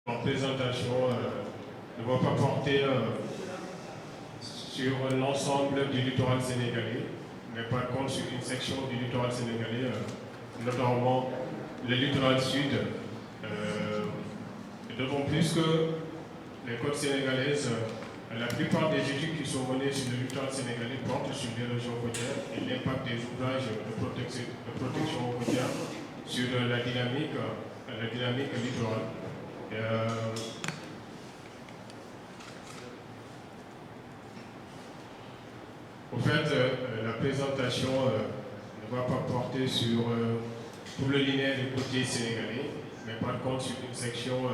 En présentation ne va pas porter sur l'ensemble du littoral sénégalais, mais par contre sur une section du littoral sénégalais, notamment le littoral sud. D'autant plus que les côtes sénégalaises, la plupart des études qui sont menées sur le littoral sénégalais portent sur les régions côtières et l'impact des ouvrages de protection côtière sur la dynamique littorale. Au fait, la présentation ne va pas porter sur tout le linéaire des côtiers sénégalais, mais par contre sur une section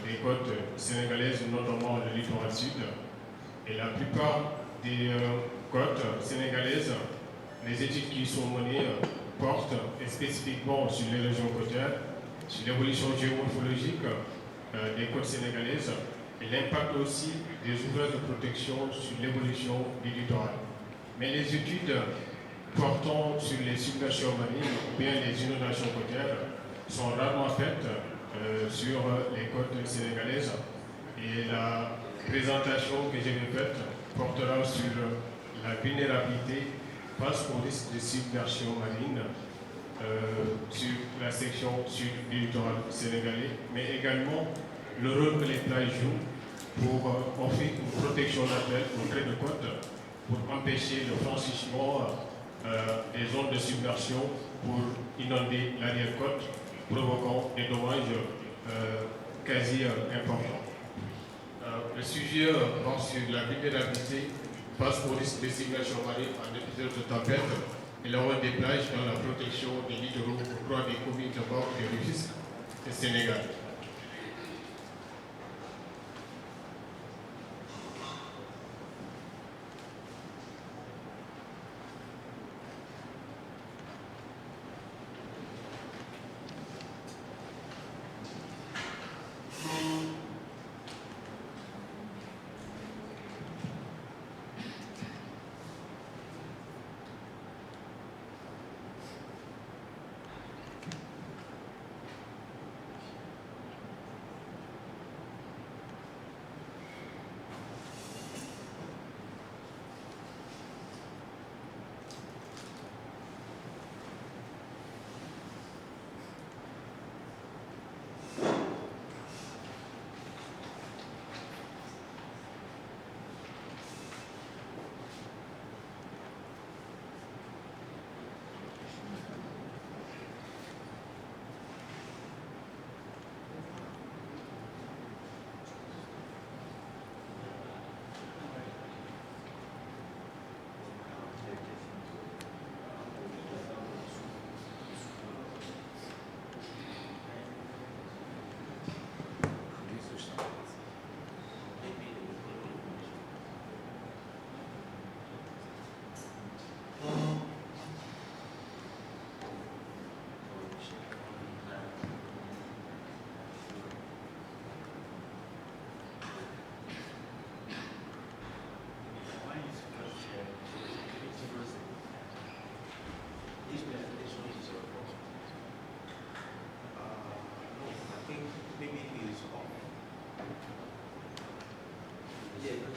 des côtes sénégalaises, notamment le littoral sud. Et la plupart des côtes sénégalaises, les études qui sont menées portent spécifiquement sur les régions côtières, sur l'évolution géomorphologique des côtes sénégalaises et l'impact aussi des ouvrages de protection sur l'évolution du littoral. Mais les études portant sur les submersions marines ou bien les inondations côtières sont rarement faites sur les côtes sénégalaises. Et la présentation que j'ai faite portera sur la vulnérabilité face au risque de submersion marine sur la section sud du littoral sénégalais, mais également le rôle que les plages jouent pour offrir une protection naturelle au trait de côte pour empêcher le franchissement des zones de submersion pour inonder l'arrière-côte, provoquant des dommages quasi importants. Le sujet porte sur la vulnérabilité face au risque de submersion marine en épisode de tempête et le rôle des plages dans la protection des littoraux au droit des communes de bord de Rufisque et Sénégal.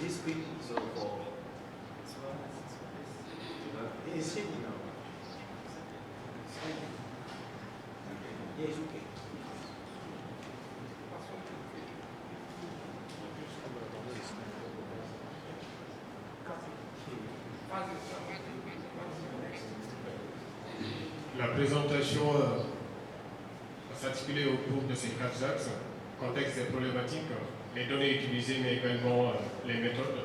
This week is for it is shaking now. Yes, okay. La présentation va s'articuler autour de ces quatre axes: contexte des problématiques, les données utilisées, mais également les méthodes,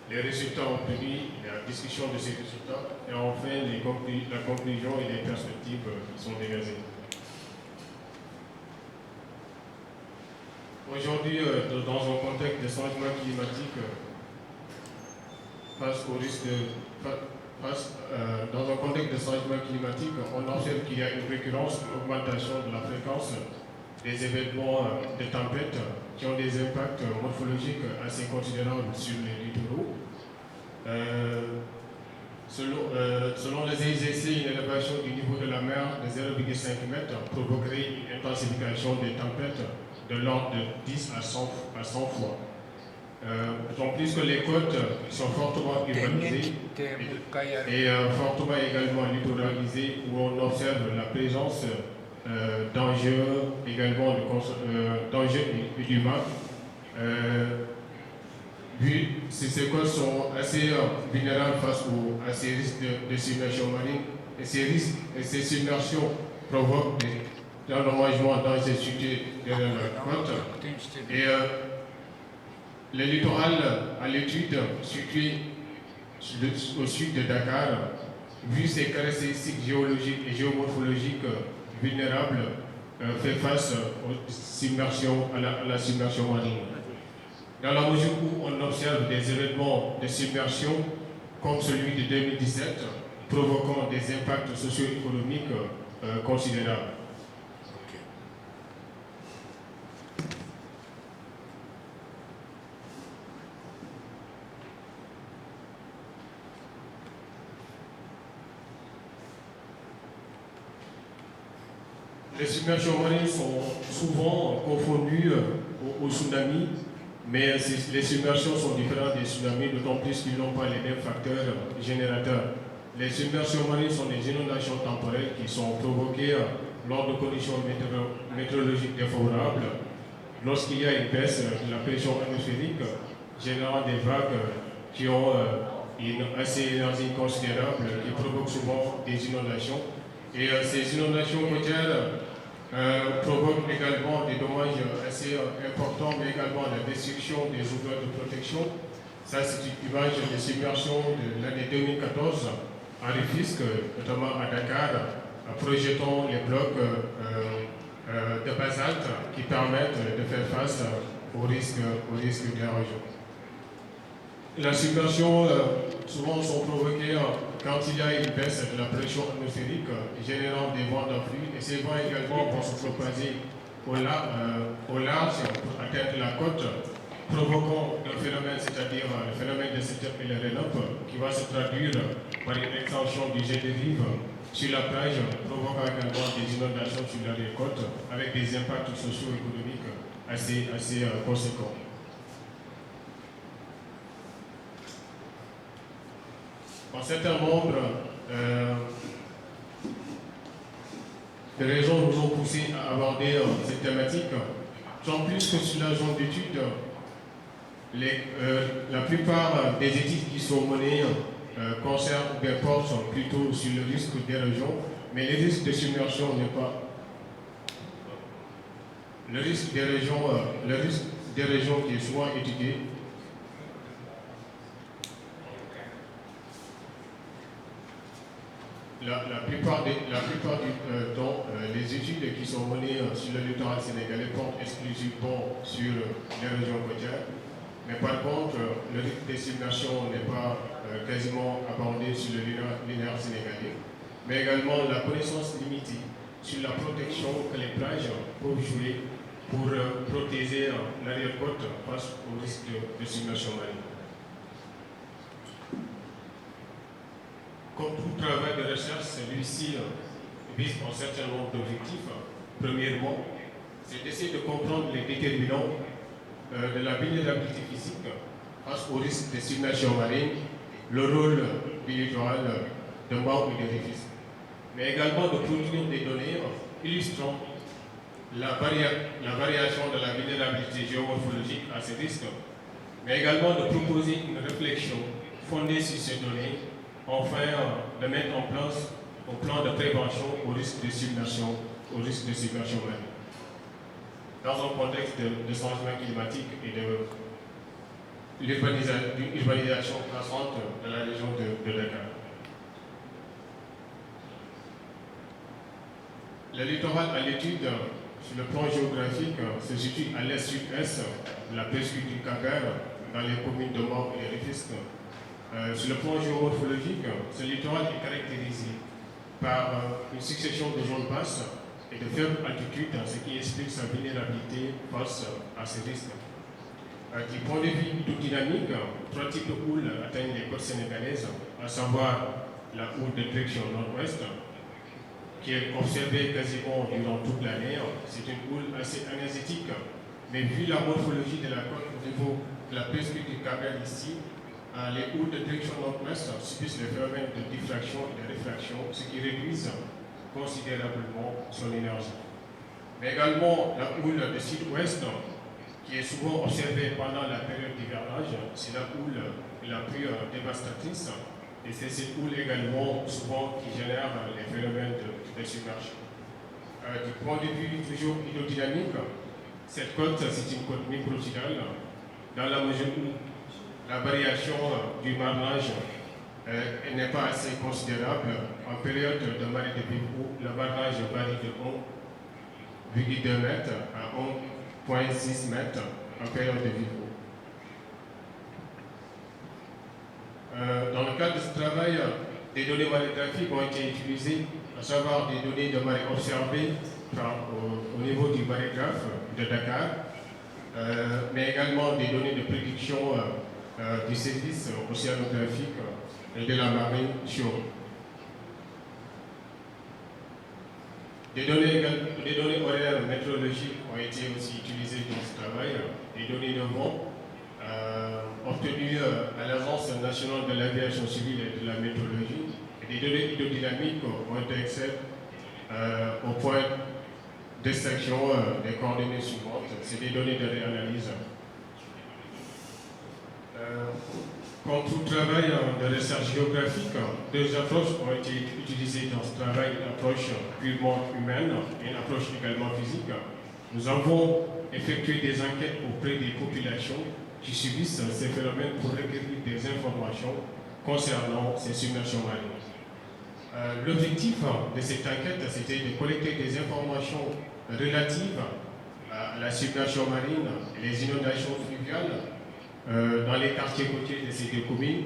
les résultats obtenus, la discussion de ces résultats, et enfin la conclusion et les perspectives qui sont dégagées. Aujourd'hui, dans un contexte de changement climatique, dans un contexte de changement climatique, on observe qu'il y a une récurrence, une augmentation de la fréquence des événements de tempête qui ont des impacts morphologiques assez considérables sur les littoraux. Selon les IGC, une élévation du niveau de la mer de 0,5 m provoquerait une intensification des tempêtes de l'ordre de 10 à 100 fois. D'autant plus que les côtes sont fortement urbanisées et fortement également littoralisées, où on observe la présence d'enjeux également d'enjeux humains. Vu que ces côtes sont assez vulnérables face à ces risques de submersion marine, et ces risques et ces submersions provoquent des endommagements dans ces situés derrière la côte. Et le littoral à l'étude situé au sud de Dakar, vu ses caractéristiques géologiques et géomorphologiques vulnérables, fait face aux submersions, à la submersion marine. Dans la mesure où on observe des événements de submersion comme celui de 2017, provoquant des impacts socio-économiques considérables. Les submersions marines sont souvent confondues au tsunami, mais les submersions sont différentes des tsunamis, d'autant plus qu'ils n'ont pas les mêmes facteurs générateurs. Les submersions marines sont des inondations temporaires qui sont provoquées lors de conditions météorologiques défavorables, lorsqu'il y a une baisse de la pression atmosphérique, générant des vagues qui ont une énergie considérable, qui provoquent souvent des inondations. Et ces inondations côtières provoquent également des dommages assez importants, mais également la destruction des ouvrages de protection. Ça, c'est une image de submersion de l'année 2014 à Rufisque, notamment à Dakar, projetant les blocs de basalte qui permettent de faire face aux risques de la région. La submersion, souvent, sont provoquées quand il y a une baisse de la pression atmosphérique, générant des vents d'afflux, et ces vents également vont se propager au large pour atteindre la côte, provoquant un phénomène, c'est-à-dire le phénomène de Setup-Elerenop, qui va se traduire par une extension du jet de rive sur la plage, provoquant également des inondations sur la côte, avec des impacts socio-économiques assez conséquents. Un certain nombre de raisons nous ont poussé à aborder cette thématique. Tant plus que sur la zone d'étude, la plupart des études qui sont menées concernent ou bien portent plutôt sur le risque d'érosion, mais le risque de submersion n'est pas. Le risque d'érosion qui est souvent étudié. La plupart du temps, les études qui sont menées sur le littoral sénégalais portent exclusivement sur les régions côtières. Mais par contre, le risque de submersion n'est pas quasiment abordé sur le linéaire sénégalais. Mais également la connaissance limitée sur la protection que les plages peuvent jouer pour protéger l'arrière-côte face au risque de submersion marine. Comme tout travail de recherche, celui-ci vise un certain nombre d'objectifs. Premièrement, c'est d'essayer de comprendre les déterminants de la vulnérabilité physique face au risque de submersion marine, le rôle du littoral de Mbao et de Rufisque, mais également de produire des données illustrant la variation de la vulnérabilité géomorphologique à ces risques, mais également de proposer une réflexion fondée sur ces données, enfin de mettre en place un plan de prévention au risque de submersion marine. Dans un contexte de changement climatique et de l'urbanisation croissante de la région de Dakar. Le littoral à l'étude, sur le plan géographique, se situe à l'est-sud-est de la presqu'île du Cap-Vert, dans les communes de Mbao et de Rufisque. Sur le plan géomorphologique, ce littoral est caractérisé par une succession de zones basses et de faible altitude, ce qui explique sa vulnérabilité face à ces risques. Du point de vue hydrodynamique, trois types de houles atteignent les côtes sénégalaises, à savoir la houle de direction nord-ouest, qui est observée quasiment durant toute l'année. C'est une houle assez énergétique Mais vu la morphologie de la côte au niveau de la presqu'île du Cap-Vert ici, les houles de direction nord-ouest subissent le phénomène de diffraction et de réfraction, ce qui réduit considérablement son énergie. Mais également la houle de sud-ouest, qui est souvent observée pendant la période d'hivernage, c'est la houle la plus dévastatrice. Et c'est cette houle également souvent qui génère les phénomènes de submersion. Du point de vue toujours hydrodynamique, cette côte, c'est une côte microtidale, dans la mesure où la variation du marnage n'est pas assez considérable. En période de marée de pivot, le marnage varie de 1,2 m à 1,6 m en période de pivot. Dans le cadre de ce travail, des données marégraphiques ont été utilisées, à savoir des données de marée observées au niveau du marégraphe de Dakar, mais également des données de prédiction du service océanographique et de la marine chaude. Des données horaires météorologiques ont été aussi utilisées dans ce travail, des données de vent obtenues à l'Agence nationale de l'aviation civile et de la météorologie, et des données hydrodynamiques ont été extraites au point d'extraction des coordonnées suivantes. C'est des données de réanalyse. Comme tout travail de recherche géographique, deux approches ont été utilisées dans ce travail, une approche purement humaine et une approche également physique. Nous avons effectué des enquêtes auprès des populations qui subissent ces phénomènes pour recueillir des informations concernant ces submersions marines. L'objectif de cette enquête, c'était de collecter des informations relatives à la submersion marine et les inondations fluviales dans les quartiers côtiers de ces deux communes,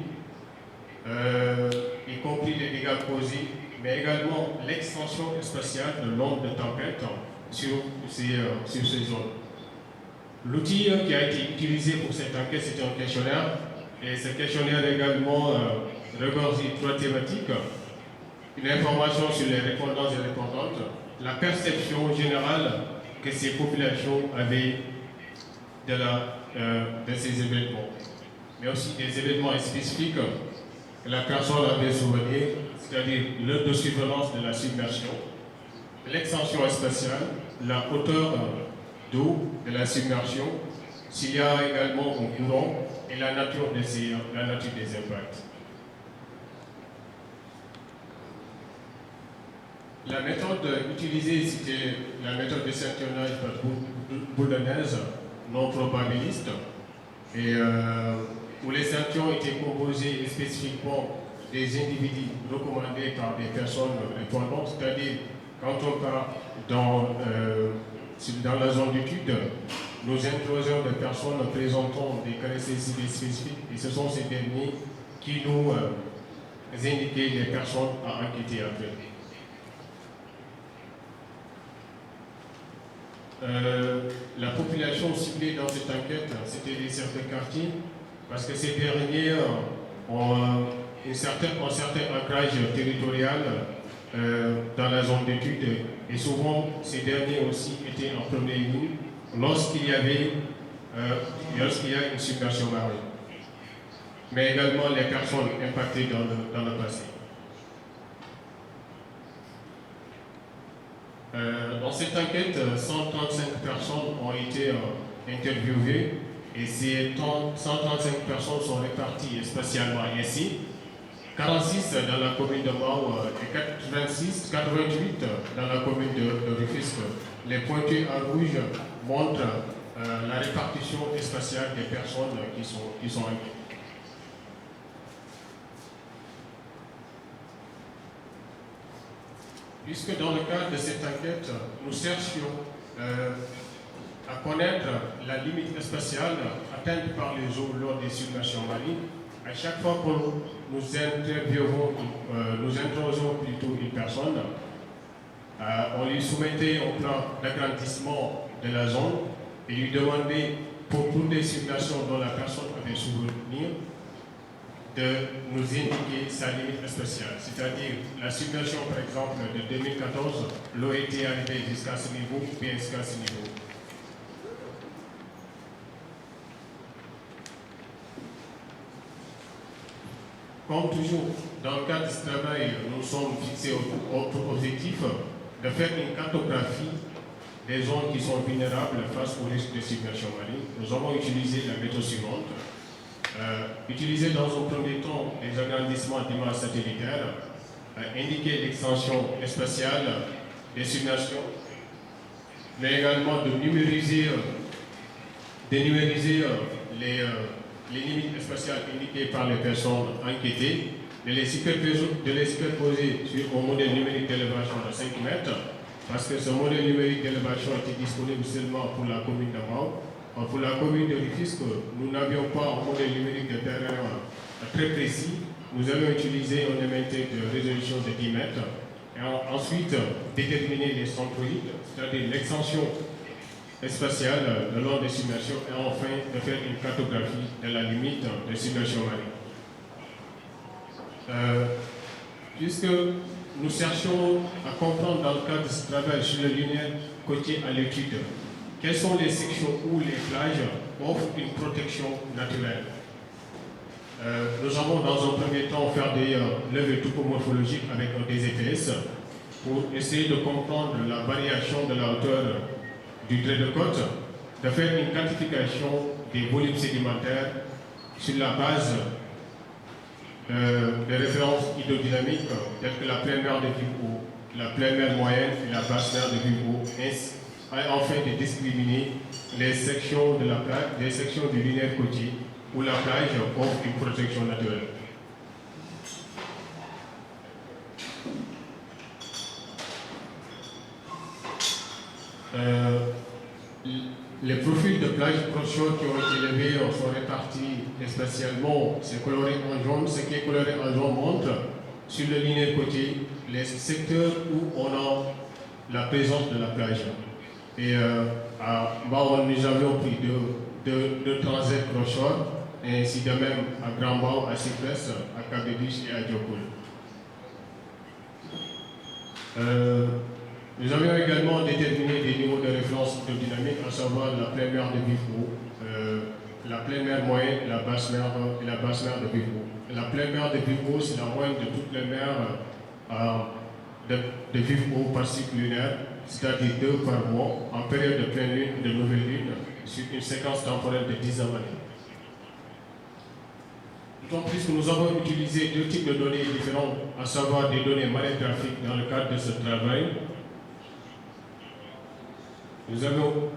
y compris les dégâts causés, mais également l'extension spatiale de l'onde de tempête sur ces zones. L'outil qui a été utilisé pour cette enquête, c'était un questionnaire, et ce questionnaire également regorgeait 3 thématiques: une information sur les répondants et répondantes, la perception générale que ces populations avaient de ces événements, mais aussi des événements spécifiques que la personne avait souvenir, c'est-à-dire l'heure de survenance de la submersion, l'extension spatiale, la hauteur d'eau de la submersion, s'il y a également un courant, et la nature des impacts. La méthode utilisée, c'était la méthode d'échantillonnage par boule de neige non probabiliste, et où les échantillons étaient composés spécifiquement des individus recommandés par des personnes répondantes, c'est-à-dire quand on part dans la zone d'étude, nous introsons des personnes présentant des caractéristiques spécifiques, et ce sont ces derniers qui nous indiquaient les personnes à enquêter après. La population ciblée dans cette enquête, c'était des certains quartiers, parce que ces derniers ont un certain ancrage territorial dans la zone d'étude, et souvent ces derniers aussi étaient en première ligne lorsqu'il y a une submersion marine, mais également les personnes impactées dans le passé. Dans cette enquête, 135 personnes ont été interviewées, et ces 135 personnes sont réparties spatialement ainsi: 46 dans la commune de Mao et 88 dans la commune de Rufisque. Les pointures en rouge montrent la répartition spatiale des personnes qui sont enquêtées. Puisque dans le cadre de cette enquête, nous cherchions à connaître la limite spatiale atteinte par les eaux lors des submersions marines, à chaque fois que nous interrogeons plutôt une personne, on lui soumettait un plan d'agrandissement de la zone et lui demandait, pour toutes les submersions dont la personne avait souvenir, de nous indiquer sa limite spatiale. C'est-à-dire, la submersion, par exemple, de 2014, l'eau était arrivée jusqu'à ce niveau ou bien jusqu'à ce niveau. Comme toujours, dans le cadre de ce travail, nous sommes fixés pour objectif de faire une cartographie des zones qui sont vulnérables face au risque de submersion marine. Nous avons utilisé la méthode suivante. Utiliser dans un premier temps les agrandissements d'images satellitaires, indiquer l'extension spatiale des submersions, mais également de numériser les limites spatiales indiquées par les personnes enquêtées, de les superposer sur un modèle numérique d'élévation de 5 mètres, parce que ce modèle numérique d'élévation était disponible seulement pour la commune de Mao. Pour la commune de Rufisque, nous n'avions pas un modèle numérique de terrain très précis. Nous avons utilisé un émetteur de résolution de 10 mètres. Et ensuite, déterminer les centroïdes, c'est-à-dire l'extension spatiale le long des submersions, et enfin de faire une cartographie de la limite des submersions marines. Puisque nous cherchons à comprendre dans le cadre de ce travail sur le linéaire côtier à l'étude, quelles sont les sections où les plages offrent une protection naturelle. Nous allons dans un premier temps faire des levées topomorphologiques avec un DZTS pour essayer de comprendre la variation de la hauteur du trait de côte, de faire une quantification des volumes sédimentaires sur la base des références hydrodynamiques telles que la pleine mer de Vivo, la pleine mer moyenne et la basse mer de Vivo, et enfin de discriminer les sections de la plage, les sections du linéaire côtier où la plage offre une protection naturelle. Les profils de plage crochet qui ont été élevés sont répartis spatialement. C'est coloré en jaune. Ce qui est coloré en jaune montre sur le linéaire côtier les secteurs où on a la présence de la plage. Et à Bao, nous avions pris deux transits crocheurs, et ainsi de même à Grand Bao, à Cypress, à Cabédiche et à Diokoul. Nous avions également déterminé des niveaux de référence hydrodynamique, à savoir la pleine mer de Vivro, la pleine mer moyenne et la basse mer de Vivro. La pleine mer de Vivro, c'est la moyenne de toutes les mers de Vivro par cycle lunaire, c'est-à-dire 2 par mois, en période de pleine lune et de nouvelle lune, sur une séquence temporelle de 10 ans. D'autant plus que nous avons utilisé 2 types de données différentes, à savoir des données marégraphiques dans le cadre de ce travail. Nous avions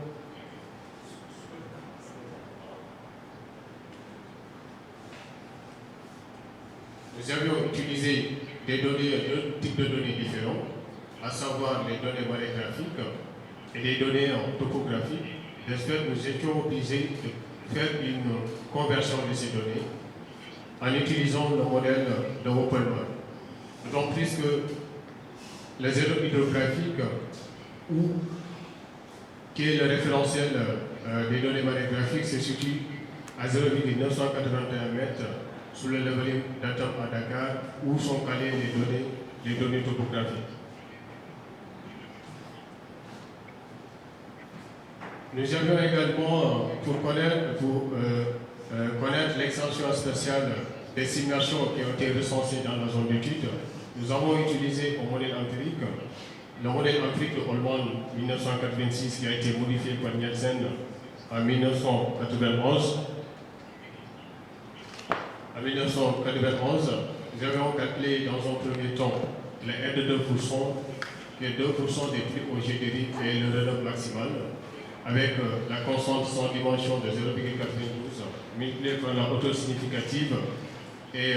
utilisé deux types de données différents, à savoir les données marégraphiques et les données topographiques. J'espère que nous étions obligés de faire une conversion de ces données en utilisant le modèle de Hoppelmann. D'autant plus que les zéros hydrographiques, qui est le référentiel des données marégraphiques, se situe à 0,981 mètres sous le level datum à Dakar, où sont calées les données topographiques. Nous avions également, pour connaître l'extension spatiale des simulations qui ont été recensées dans la zone d'étude, nous avons utilisé un modèle empirique, le modèle empirique de Holman 1986 qui a été modifié par Nielsen en 1991. En 1991, nous avons calculé dans un premier temps les aides de 2%, les 2% des prix au GDR et le relève maximal, avec la constante sans dimension de 0,92 multiplié par la hauteur significative et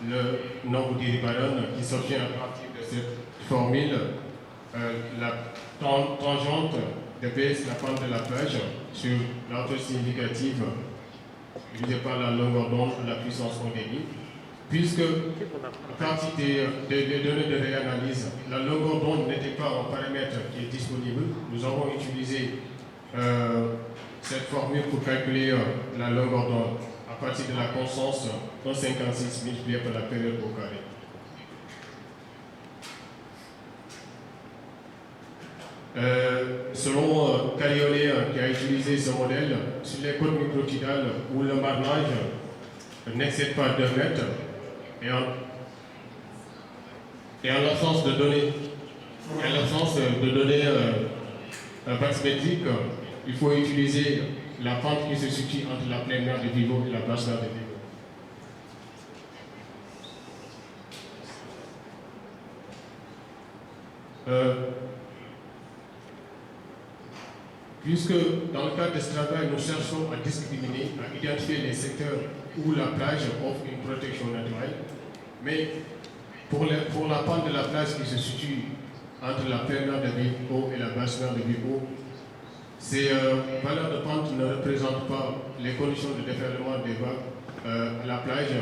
le nombre d'iribaron qui s'obtient à partir de cette formule, la tangente de baisse la pente de la plage sur la hauteur significative divisé par la longueur d'onde à la puissance au débit, puisque à partir des données de réanalyse, la longueur d'onde n'était pas un paramètre qui est disponible. Nous avons utilisé cette formule pour calculer la longueur d'onde à partir de la constance 1,56 multipliée par la période au carré. Selon Cariolet, qui a utilisé ce modèle, sur les côtes microtidales où le marnage n'excède pas 2 mètres, Et en l'absence de données, bathymétriques, il faut utiliser la pente qui se situe entre la pleine mer de Vivo et la basse mer de Vivo. Puisque dans le cadre de ce travail, nous cherchons à discriminer, à identifier les secteurs où la plage offre une protection naturelle, mais pour la pente de la plage qui se situe entre la pleine mer de Vivo et la basse mer de Vivo, ces valeurs de pente ne représentent pas les conditions de déferlement des vagues à la plage,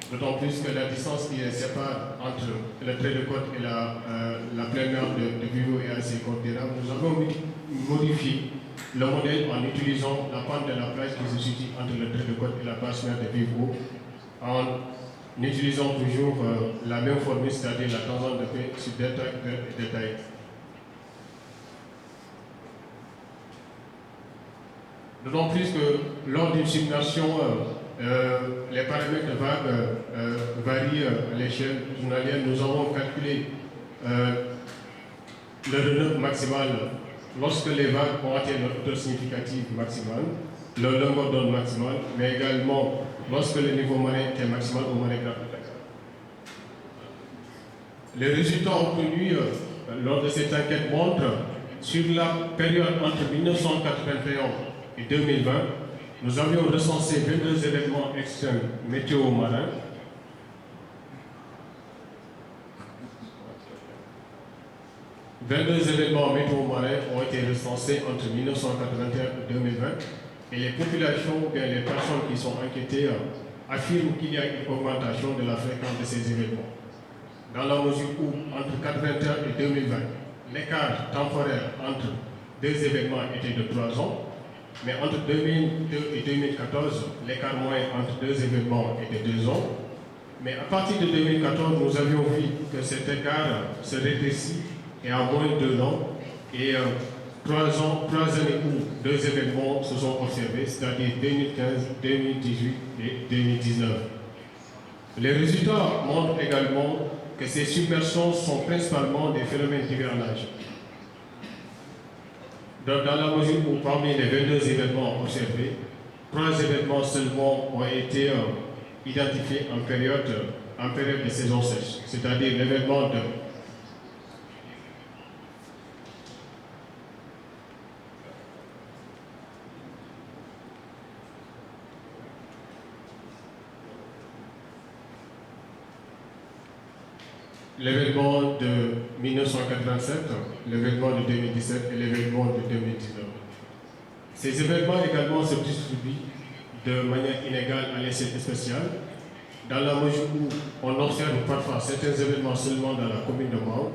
d'autant plus que la distance qui les sépare entre le trait de côte et la pleine mer de Vivo est assez considérable. Nous avons modifié le modèle en utilisant la pente de la plage qui se situe entre le trait de côte et la basse mer de Vivo, en utilisant toujours la même formule, c'est-à-dire la tangente de P sur delta et delta X. D'autant plus que lors d'une submersion, les paramètres de vague varient à l'échelle journalière. Nous avons calculé le relevé maximal lorsque les vagues ont atteint leur hauteur significative maximale, leur longueur d'onde maximale, mais également lorsque le niveau marin est maximal au marégraphe de Dakar. Les résultats obtenus lors de cette enquête montrent sur la période entre 1981 et 2020, nous avions recensé 22 événements extrêmes météo-marins. Événements météo-marins ont été recensés entre 1981 et 2020 et les populations, bien les personnes qui sont enquêtées affirment qu'il y a une augmentation de la fréquence de ces événements. Dans la mesure où, entre 1981 et 2020, l'écart temporaire entre deux événements était de 3 ans, mais entre 2002 et 2014, l'écart moyen entre deux événements était de 2 ans. Mais à partir de 2014, nous avions vu que cet écart se rétrécit et en moins de 2 ans, et 3 années où 2 événements se sont observés, c'est-à-dire 2015, 2018 et 2019. Les résultats montrent également que ces submersions sont principalement des phénomènes d'hivernage. Dans la mesure où parmi les 22 événements observés, 3 événements seulement ont été identifiés en période de saison sèche, c'est-à-dire l'événement de l'événement de 1987, l'événement de 2017 et l'événement de 2019. Ces événements également se distribuent de manière inégale à l'échelle spatiale, dans la mesure où on observe parfois certains événements seulement dans la commune de Mao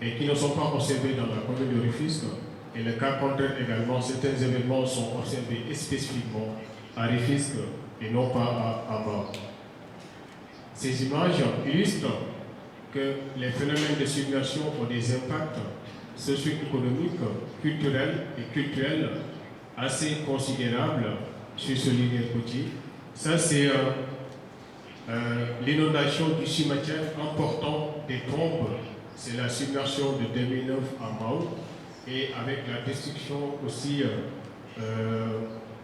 et qui ne sont pas observés dans la commune de Rufisque. Et le cas contraire également, certains événements sont observés spécifiquement à Rufisque et non pas à Mao. Ces images illustrent que les phénomènes de submersion ont des impacts socio-économiques, culturels assez considérables sur ce linéaire côtier. Ça, c'est l'inondation du cimetière emportant des tombes. C'est la submersion de 2009 à Mao, et avec la destruction aussi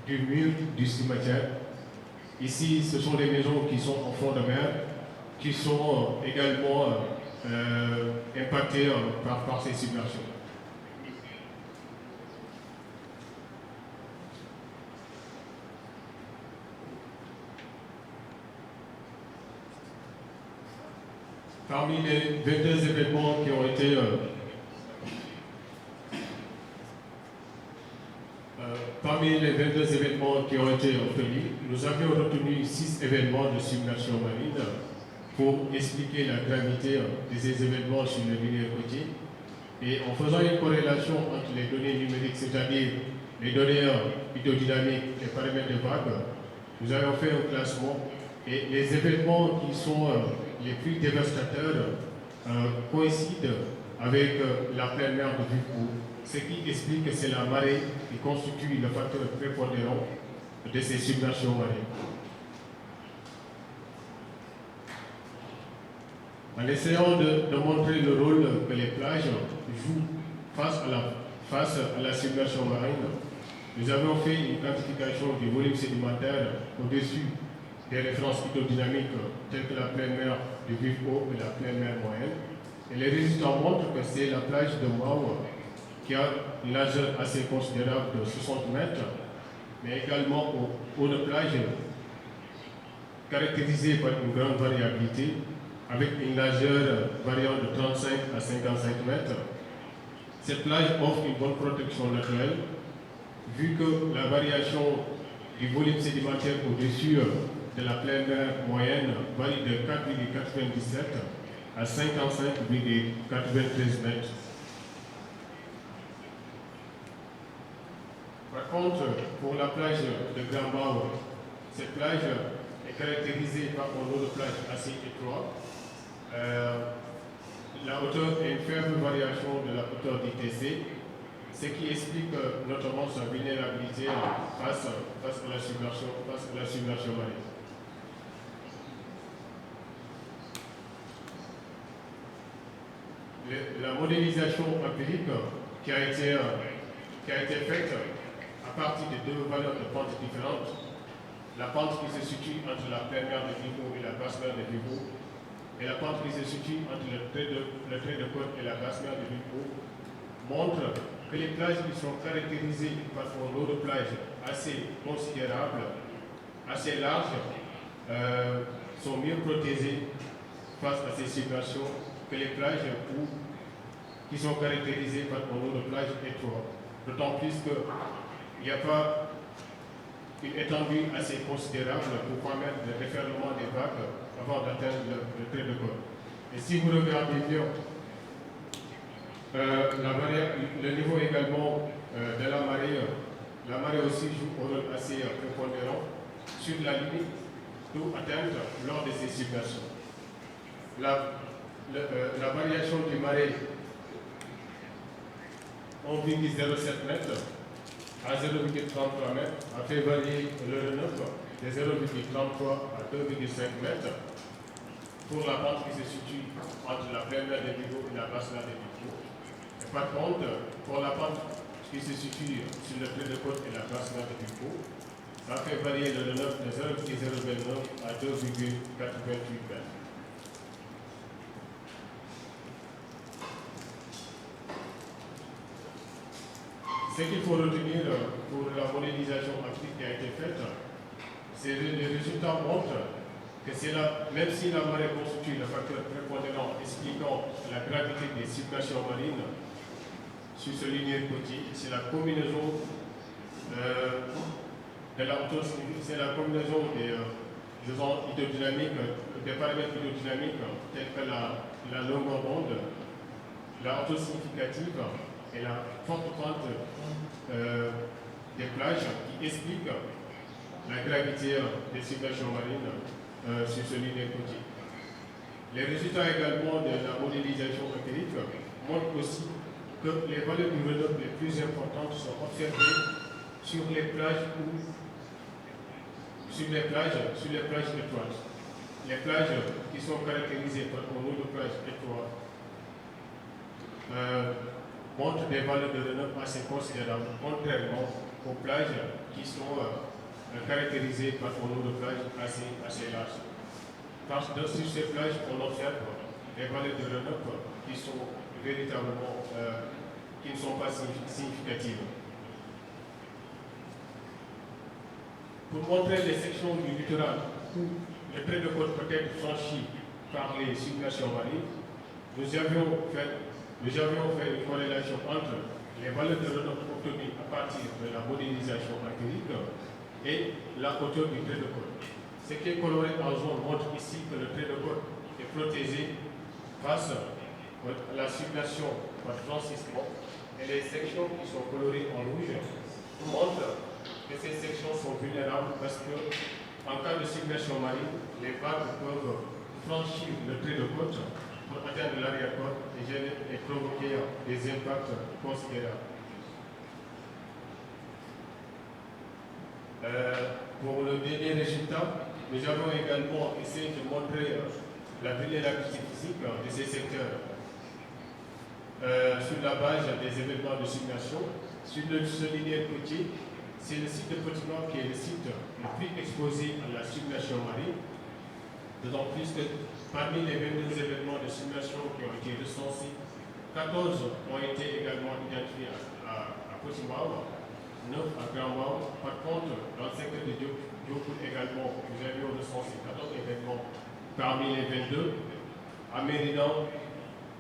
du mur du cimetière. Ici, ce sont des maisons qui sont en fond de mer, qui sont également impactés par ces submersions. Parmi les 22 événements qui ont été obtenus, nous avions retenu 6 événements de submersion marine pour expliquer la gravité de ces événements sur le linéaire côtier. Et en faisant une corrélation entre les données numériques, c'est-à-dire les données hydrodynamiques, les paramètres de vagues, nous avons fait un classement, et les événements qui sont les plus dévastateurs coïncident avec la pleine mer de Vivo, ce qui explique que c'est la marée qui constitue le facteur prépondérant de ces submersions marines. En essayant de montrer le rôle que les plages jouent face à la submersion marine, nous avons fait une quantification du volume sédimentaire au-dessus des références hydrodynamiques telles que la pleine mer du Vif-Eau et la pleine mer moyenne. Et les résultats montrent que c'est la plage de Mau qui a une largeur assez considérable de 60 mètres, mais également au haut de plage caractérisée par une grande variabilité, avec une largeur variant de 35 à 55 mètres. Cette plage offre une bonne protection naturelle, vu que la variation du volume sédimentaire au-dessus de la pleine mer moyenne varie de 4,97 à 55,93 mètres. Par contre, pour la plage de Grand Bao, cette plage est caractérisée par un eau de plage assez étroit. La hauteur est une faible variation de la hauteur d'ITC, ce qui explique notamment sa vulnérabilité face à la submersion marine. La modélisation empirique qui a été faite à partir de deux valeurs de pente différentes, la pente qui se situe entre la pleine mer de Vif-Eau et la basse mer de Vif-Eau, et la pente qui se situe entre le trait de côte et la basse mer de Vif-Eau, montre que les plages qui sont caractérisées par un eau de plage assez considérable, assez large, sont mieux protégées face à ces submersions que les plages qui sont caractérisées par un eau de plage étroit. D'autant plus qu'il n'y a pas une étendue assez considérable pour permettre le déferlement des vagues avant d'atteindre le trait de côte. Et si vous regardez bien le niveau également de la marée aussi joue un rôle assez prépondérant sur la limite d'eau atteinte lors de ces submersions. La variation du marée 1,07 mètres à 0,33 mètres a fait varier le RENEF de 0,33 à 2,5 mètres pour la pente qui se situe entre la pleine mer de Vif-Eau et la basse mer de Vif-Eau. Par contre, pour la pente qui se situe sur le trait de côte et la basse mer de Vif-Eau, ça fait varier le RENEF de 0,09 à 2,88 mètres. Ce qu'il faut retenir pour la modélisation empirique qui a été faite, c'est que les résultats montrent que même si la marée constitue le facteur prépondérant expliquant la gravité des submersions marines sur ce lignée côtier, c'est la combinaison des hydrodynamiques, des paramètres hydrodynamiques tels que la longueur d'onde, la hauteur significative et la forte pente des plages qui expliquent la gravité des submersions marines sur ce lignée côtier. Les résultats également de la modélisation empirique montrent aussi que les valeurs du RENEF les plus importantes sont observées sur les plages étroites. Les plages qui sont caractérisées par un eau de plage étroit montrent des valeurs de RENEF assez considérables, contrairement aux plages qui sont caractérisées par un eau de plage assez large. Parce que sur ces plages, on observe des valeurs de RENEF qui sont véritablement, qui ne sont pas significatives. Pour montrer les sections du littoral où le trait de côte peut être franchi par les submersions marines, nous avions fait une corrélation entre les valeurs de RENEF obtenues à partir de la modélisation empirique et la hauteur du trait de côte. Ce qui est coloré en jaune montre ici que le trait de côte est protégé face à la submersion par franchissement, et les sections qui sont colorées en rouge montrent que ces sections sont vulnérables parce que, en cas de submersion marine, les vagues peuvent franchir le trait de côte pour atteindre l'arrière-côte et provoquer des impacts considérables. Pour le dernier résultat, nous avons également essayé de montrer la vulnérabilité physique de ces secteurs sur la base des événements de submersion. Sur ce linéaire côtier, c'est le site de Potimor qui est le site le plus exposé à la submersion marine, d'autant plus que parmi les 22 événements de submersion qui ont été recensés, 14 ont été également identifiés à Potimor, 9 à Grand-Mao. Par contre, dans le secteur de Diokoul également, nous avions recensé 14 événements parmi les 22, à Méridan,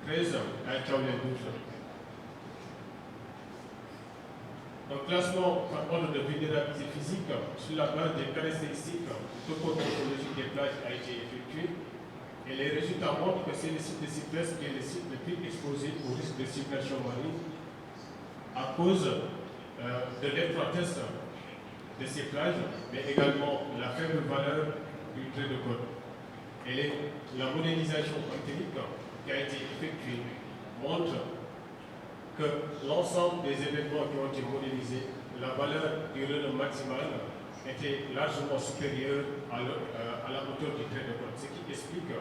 13 à Tchaoulé 12. Un classement par ordre de vulnérabilité physique sur la base des caractéristiques topomorphologiques des plages a été effectué et les résultats montrent que c'est le site de Cyprès qui est le site le plus exposé au risque de submersion marine à cause de l'étroitesse de ces plages, mais également la faible valeur du trait de côte. Et la modélisation empirique qui a été effectuée montre que l'ensemble des événements qui ont été modélisés, la valeur du relevé maximal était largement supérieure à la hauteur du trait de côte, ce qui explique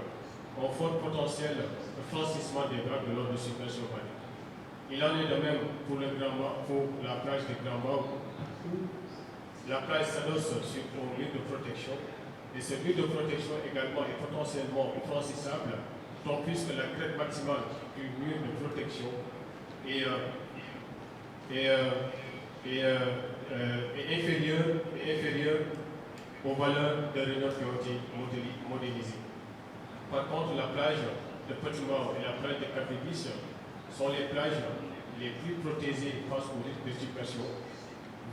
un fort potentiel de franchissement des vagues de lors de submersion marine. Il en est de même pour la plage de Grand Mao, où la plage s'adosse sur un mur de protection, et ce mur de protection également est potentiellement franchissable, tant plus que la crête maximale du mur de protection est inférieure aux valeurs de Renault qui ont été modélisées. Par contre, la plage de Potimor et la plage de Capébis sont les plages les plus protégées face au risque de submersion,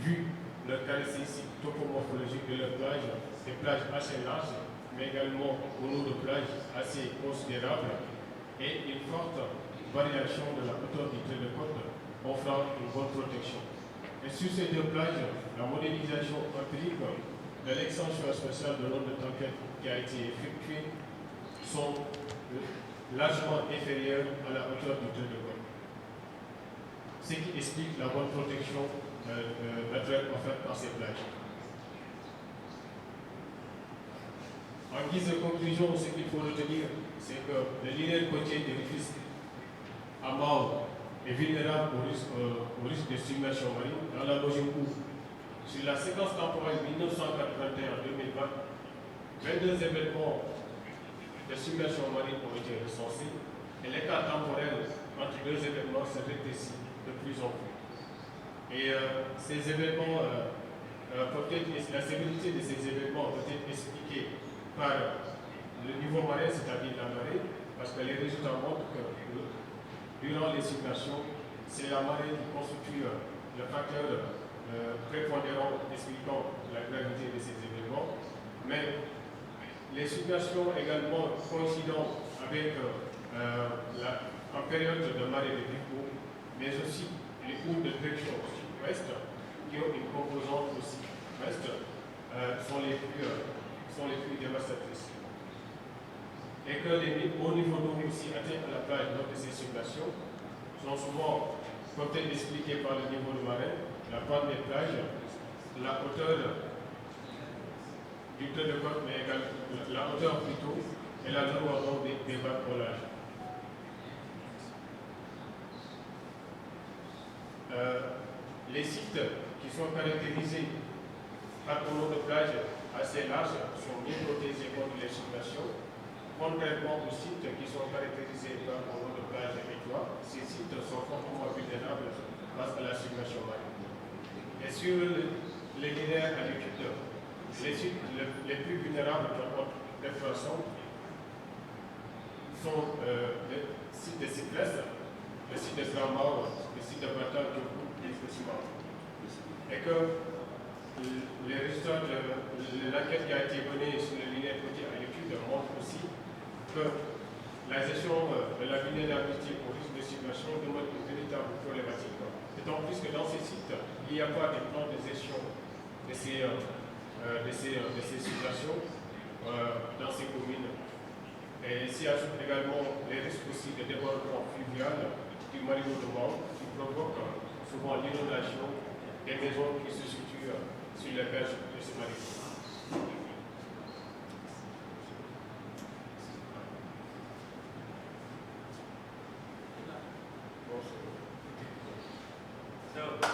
vu leurs caractéristiques topomorphologiques de leurs plages, des plages assez larges, mais également au nom de plages assez considérables et une forte variation de la hauteur du trait de côte offrant une bonne protection. Et sur ces deux plages, la modélisation empirique de l'extension spatiale de l'onde de tempête qui a été effectuée sont largement inférieures à la hauteur du trait de côte. Ce qui explique la bonne protection naturelle offerte par ces plages. En guise de conclusion, ce qu'il faut retenir, c'est que le linéaire côtier de Rufisque à Mao est vulnérable au risque de submersion marine dans la mesure où, sur la séquence temporelle 1981-2020, 22 événements de submersion marine ont été recensés et l'écart temporel entre deux événements se rétrécit de plus en plus. Et ces événements, la sévérité de ces événements peut être expliquée par le niveau marin, c'est-à-dire la marée, parce que les résultats montrent que durant les submersions, c'est la marée qui constitue le facteur prépondérant expliquant la gravité de ces événements. Mais les submersions également coïncidant avec en période de marée de Vico, mais aussi les courbes de direction sud-ouest qui ont une composante aussi ouest, sont les plus dévastatrices. Et que les hauts niveaux d'eau aussi atteints à la plage lors de ces submersions sont souvent peut-être expliqués par le niveau de marée, la pente des plages, la hauteur du trait de côte, mais également la hauteur plutôt, et la longueur des vagues polaires. Les sites qui sont caractérisés par un nombre de plages assez large sont mieux protégés contre les submersions, contrairement aux sites qui sont caractérisés par un nombre de plages étroites. Ces sites sont fortement vulnérables face à la submersion marine. Et sur les linéaires à l'étude, les sites les plus vulnérables par contre d'exploitation sont les sites de Cyprès, le site de Grand-Mao, le site de Batal, et que les résultats de l'enquête qui a été menée sur le linéaire côtier à l'étude montrent aussi que la gestion de la vulnérabilité au risque de submersion demande une véritable problématique. D'autant plus que dans ces sites, il n'y a pas de plan de gestion de ces situations dans ces communes. Et ici ajoute également les risques aussi de débordement fluvial du Marigot de Mao qui provoque souvent l'inondation des maisons qui se situent sur les berges de ce Marigot. go.